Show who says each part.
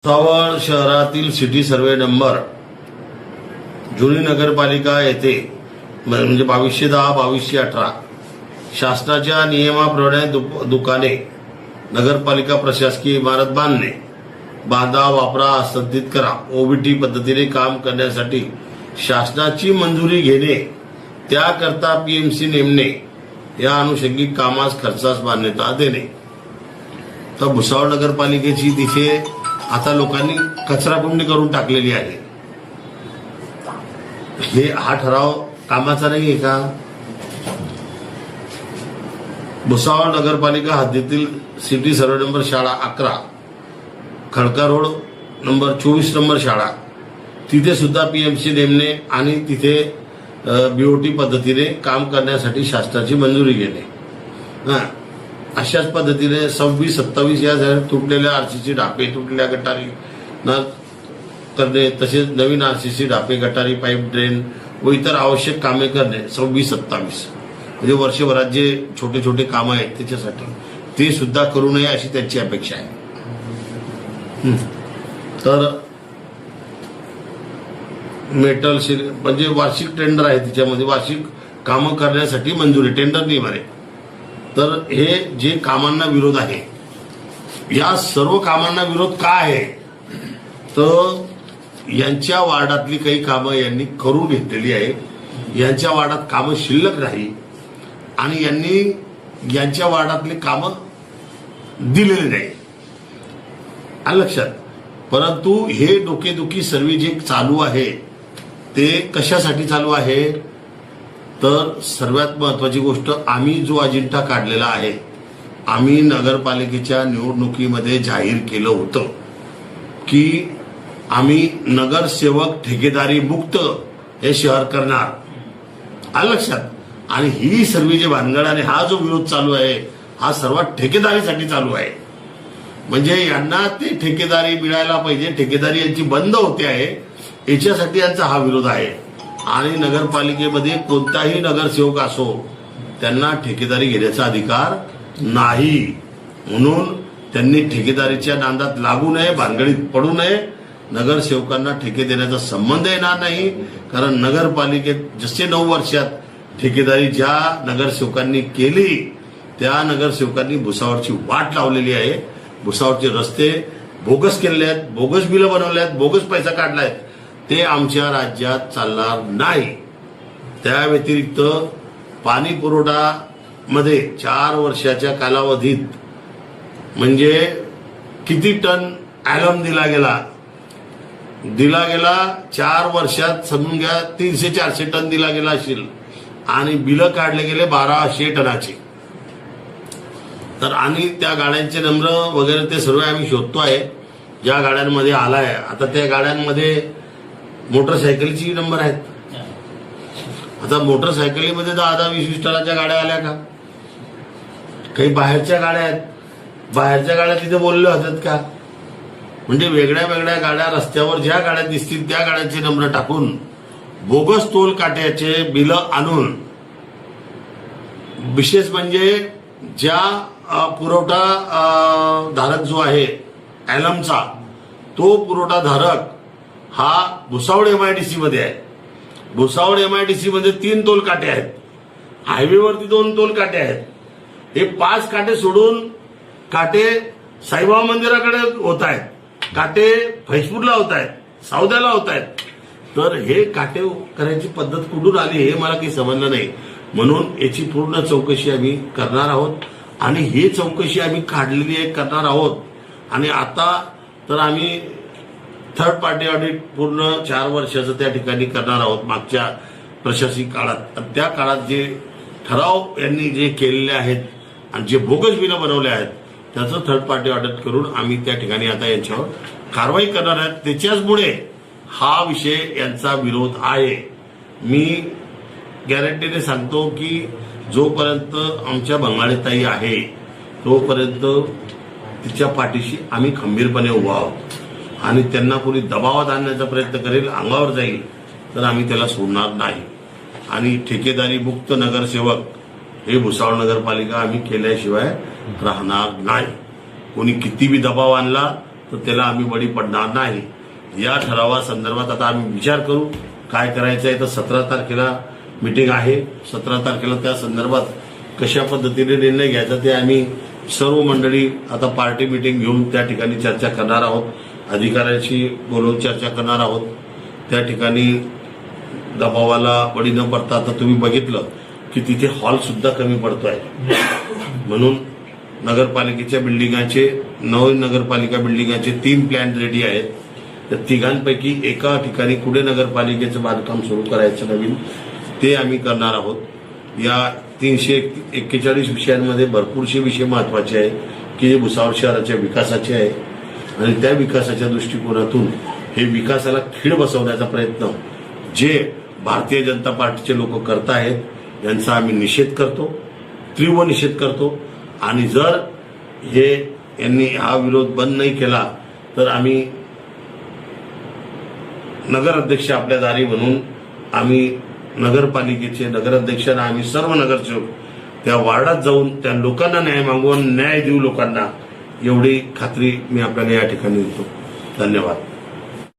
Speaker 1: भुसावळ शहरातील city survey number जुनी नगरपालिका येथे म्हणजे 2210-2218 शासनाच्या नियमाप्रमाणे दुकाने नगरपालिका प्रशासकीय इमारत बांधा वापरा हस्तांतरित करा ओबीटी पद्धतीने काम करण्यासाठी शासनाची मंजुरी घेणे त्याकरता पीएमसी नेमणे या अनुषंगिक कामास खर्चास मान्यता देणे। तर भुसावळ नगरपालिकेची तिथे आता लोकांनी कचराकुंडी करून टाकलेली आहे। हा ठराव कामाचा नाही आहे का? भुसावळ नगरपालिका हद्दीतील सिटी सर्वे नंबर शाळा 11 खडका रोड नंबर 24 नंबर शाळा तिथे सुद्धा पीएमसी नेमणे आणि तिथे बीओटी पद्धतीने काम करण्यासाठी शासनाची मंजुरी घेणे। अशाच पद्धतीने 26-27 या तुटलेल्या आरसीसी ढापे तुटलेल्या गटारी न करणे तसेच नवीन आरसीसी ढापे गटारी पाईप ड्रेन व इतर आवश्यक कामे करणे 26-27 म्हणजे वर्षभरात जे छोटे छोटे कामं आहेत त्याच्यासाठी ते सुद्धा करू नये अशी त्यांची अपेक्षा आहे। तर मेटल म्हणजे वार्षिक टेंडर आहे त्याच्यामध्ये वार्षिक कामं करण्यासाठी मंजुरी टेंडर नाही म्हणे। तर हे जे कामांना विरोध आहे या सर्व कामांना विरोध का आहे तर यांच्या वार्डातली काही कामं यांनी करून घेतलेली आहे। यांच्या वार्डात कामं शिल्लक नाही आणि यांनी यांच्या वार्डातली कामं दिलेली नाही आलं लक्षात। परंतु हे डोकेदुखी सर्वे जे चालू आहे ते कशासाठी चालू आहे तर सर्वात महत्वाची गोष्ट आम्ही जो अजेंडा काढलेला आहे आम्ही नगरपालिकेच्या निवडणुकीमध्ये जाहीर केलं होतं की आम्ही नगरसेवक ठेकेदारी मुक्त हे शहर करणार आलं लक्षात। आणि ही सर्व जे भानगड आणि हा जो विरोध चालू आहे हा सर्वात ठेकेदारीसाठी चालू आहे। म्हणजे यांना ते ठेकेदारी मिळायला पाहिजे ठेकेदारी यांची बंद होते आहे याच्यासाठी यांचा हा विरोध आहे। आणि नगरपालिकेमध्ये कोणताही नगरसेवक असो त्यांना ठेकेदारी घेण्याचा अधिकार नाही म्हणून त्यांनी ठेकेदारीच्या नांदात लागू नये भानगडीत पडू नये। नगरसेवकांना ठेके देण्याचा संबंध येणार नाही कारण नगरपालिकेत जसे 9 वर्षात ठेकेदारी ज्या नगरसेवकांनी केली त्या नगरसेवकांनी भुसावळची वाट लावलेली आहे। भुसावळचे रस्ते बोगस केलेले आहेत बोगस बिलं बनवले आहेत बोगस पैसा काढलाय ते आमच्या राज्यात चालणार नाही। त्या व्यतिरिक्त पाणी पुरवठा मध्ये 4 वर्षाच्या कालावधीत म्हणजे किती टन ॲलम दिला गेला 4 वर्षात समजून घ्या 300-400 टन दिला गेला असेल आणि बिलं काढले गेले 1200 टनाचे। तर आणि त्या गाड्यांचे नंबर वगैरे ते सर्व आम्ही शोधतो आहे ज्या गाड्यांमध्ये आलाय। आता त्या गाड्यांमध्ये मोटरसायकलची नंबर आहेत। आता मोटरसायकलीमध्ये 10-20 टनाच्या गाड्या आल्या का? काही बाहेरच्या गाड्या आहेत बाहेरच्या गाड्या तिथे बोलल्या होत्यात का? म्हणजे वेगळ्या वेगळ्या गाड्या रस्त्यावर ज्या गाड्या दिसतील त्या गाड्यांचे नंबर टाकून बोगस टोल काट्याचे बिलं आणून विशेष म्हणजे ज्या पुरवठा धारक जो आहे ॲलमचा तो पुरवठा धारक हा भुसावळ MIDC मध्ये आहे। भुसावळ MIDC मध्ये 3 टोल काटे आहेत हायवेवरती 2 टोल काटे आहेत। हे 5 काटे सोडून काटे साईबाबा मंदिराकडे होत आहेत काटे फैजपूरला होत आहेत सौद्याला होत आहेत। तर हे काटे करायची पद्धत कुठून आली हे मला काही समजलं नाही म्हणून याची पूर्ण चौकशी आम्ही करणार आहोत आणि ही चौकशी आम्ही काढलेली आहे करणार आहोत। आणि आता तर आम्ही थर्ड पार्टी ऑडिट पूर्ण 4 वर्षाचं त्या ठिकाणी करणार आहोत मागच्या प्रशासकीय काळात। त्या काळात जे ठराव यांनी जे केलेले आहेत आणि जे बोगस बिलं बनवले आहेत त्याचं थर्ड पार्टी ऑडिट करून आम्ही त्या ठिकाणी आता यांच्यावर कारवाई करणार आहेत। त्याच्याचमुळे हा विषय यांचा विरोध आहे। मी गॅरंटीने सांगतो की जोपर्यंत आमच्या बंगाळीताई आहे तोपर्यंत तिच्या पाठीशी आम्ही खंबीरपणे उभा आहोत आणि त्यांना कोणी दबावात आणण्याचा प्रयत्न करेल अंगावर जाईल तर आम्ही त्याला सोडणार नाही। आणि ठेकेदारी मुक्त नगरसेवक हे भुसावळ नगरपालिका आम्ही केल्याशिवाय राहणार नाही। कोणी किती बी दबाव आणला तर त्याला आम्ही बळी पडणार नाही. या ठरावासंदर्भात आता आम्ही विचार करू काय करायचं आहे. तर 17 तारखेला मीटिंग आहे. 17 तारखेला त्या संदर्भात कशा पद्धतीने निर्णय घ्यायचा ते आम्ही सर्व मंडळी आता पार्टी मीटिंग घेऊन त्या ठिकाणी चर्चा करणार आहोत. अधिकाऱ्यांशी बोलून चर्चा करणार आहोत. त्या ठिकाणी दबावाला बळी न पडता आता तुम्ही बघितलं की तिथे हॉल सुद्धा कमी पडतोय. म्हणून नगरपालिकेच्या बिल्डिंगाचे 9 नगरपालिका बिल्डिंगाचे 3 प्लॅन रेडी आहेत. त्या तिघांपैकी एका ठिकाणी कुठे नगरपालिकेचं बांधकाम सुरू करायचं नवीन ते आम्ही करणार आहोत. या 341 विषयांमध्ये भरपूरसे विषय महत्वाचे आहेत की जे भुसावळ शहराच्या विकासाचे आहे आणि त्या विकासाच्या दृष्टिकोनातून हे विकासाला खीळ बसवण्याचा प्रयत्न जे भारतीय जनता पार्टीचे लोक करत आहेत यांचा आम्ही निषेध करतो, तीव्र निषेध करतो. आणि जर यांनी हा विरोध बंद नाही केला तर आम्ही नगराध्यक्ष आपल्या दारी म्हणून आम्ही नगरपालिकेचे नगराध्यक्षांना आम्ही सर्व नगरसेवक त्या वार्डात जाऊन त्या लोकांना न्याय मागवून न्याय देऊ लोकांना एवढी खात्री मी आपल्याला या ठिकाणी देतो. धन्यवाद.